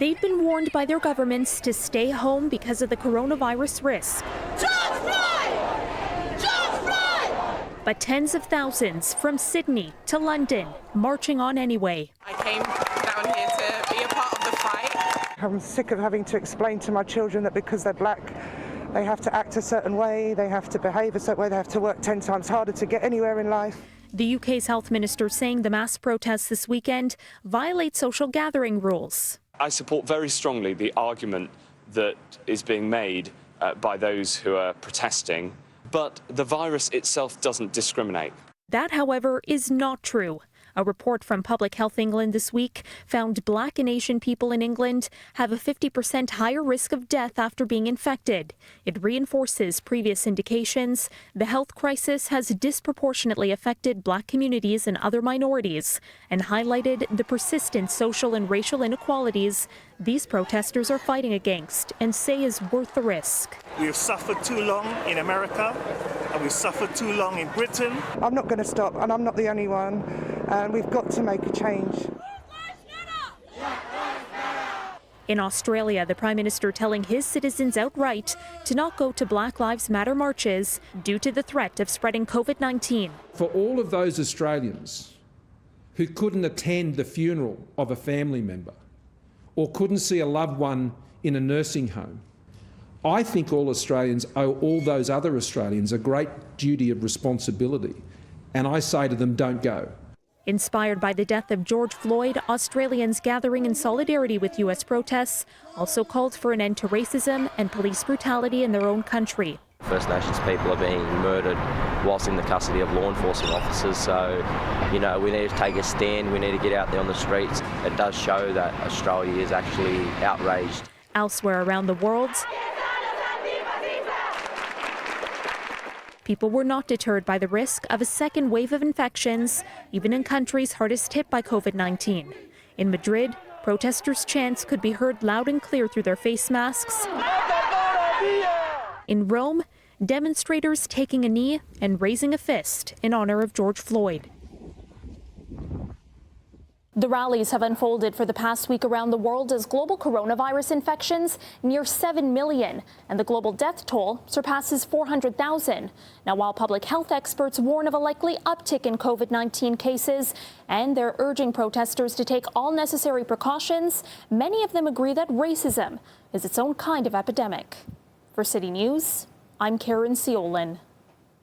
They've been warned by their governments to stay home because of the coronavirus risk. George Floyd! George Floyd! But tens of thousands from Sydney to London marching on anyway. I came down here to be a part of the fight. I'm sick of having to explain to my children that because they're black, they have to act a certain way, they have to behave a certain way, they have to work 10 times harder to get anywhere in life. The UK's health minister saying the mass protests this weekend violate social gathering rules. I support very strongly the argument that is being made by those who are protesting, but the virus itself doesn't discriminate. That, however, is not true. A report from Public Health England this week found Black and Asian people in England have a 50% higher risk of death after being infected. It reinforces previous indications the health crisis has disproportionately affected Black communities and other minorities and highlighted the persistent social and racial inequalities these protesters are fighting against and say is worth the risk. We have suffered too long in America and we've suffered too long in Britain. I'm not going to stop, and I'm not the only one, and we've got to make a change. In Australia, the Prime Minister telling his citizens outright to not go to Black Lives Matter marches due to the threat of spreading COVID-19. For all of those Australians who couldn't attend the funeral of a family member or couldn't see a loved one in a nursing home, I think all Australians owe all those other Australians a great duty of responsibility, and I say to them, don't go. Inspired by the death of George Floyd, Australians gathering in solidarity with U.S. protests also called for an end to racism and police brutality in their own country. First Nations people are being murdered whilst in the custody of law enforcement officers, so, we need to take a stand, we need to get out there on the streets. It does show that Australia is actually outraged. Elsewhere around the world, people were not deterred by the risk of a second wave of infections, even in countries hardest hit by COVID-19. In Madrid, protesters' chants could be heard loud and clear through their face masks. In Rome, demonstrators taking a knee and raising a fist in honor of George Floyd. The rallies have unfolded for the past week around the world as global coronavirus infections near 7 million and the global death toll surpasses 400,000. Now, while public health experts warn of a likely uptick in COVID-19 cases and they're urging protesters to take all necessary precautions, many of them agree that racism is its own kind of epidemic. For City News, I'm Caryn Ceolin.